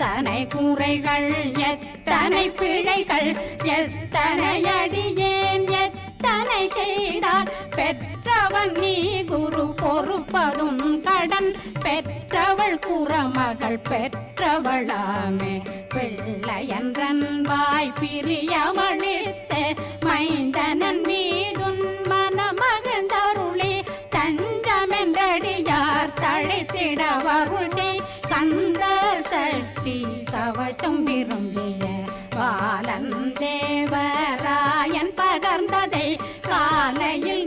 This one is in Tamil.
எத்தனை குறைகள் எத்தனை பிழைகள் எத்தனை அடியேன் எத்தனை செய்தால் பெற்றவன் நீ குரு பொறுப்பதும் கடன் பெற்றவள் குறமகள் பெற்றவளாமே பிள்ளையன்றன் வாய் பிரியமளித்த மைந்தனன் மீதுன் மனமகந்தருளி தஞ்சமென்றடியார் தழைத்திட வருளை கந்த சஷ்டி கவசம் விரும்பிய பாலன் தேவராயன் பகர்ந்ததை காலையில்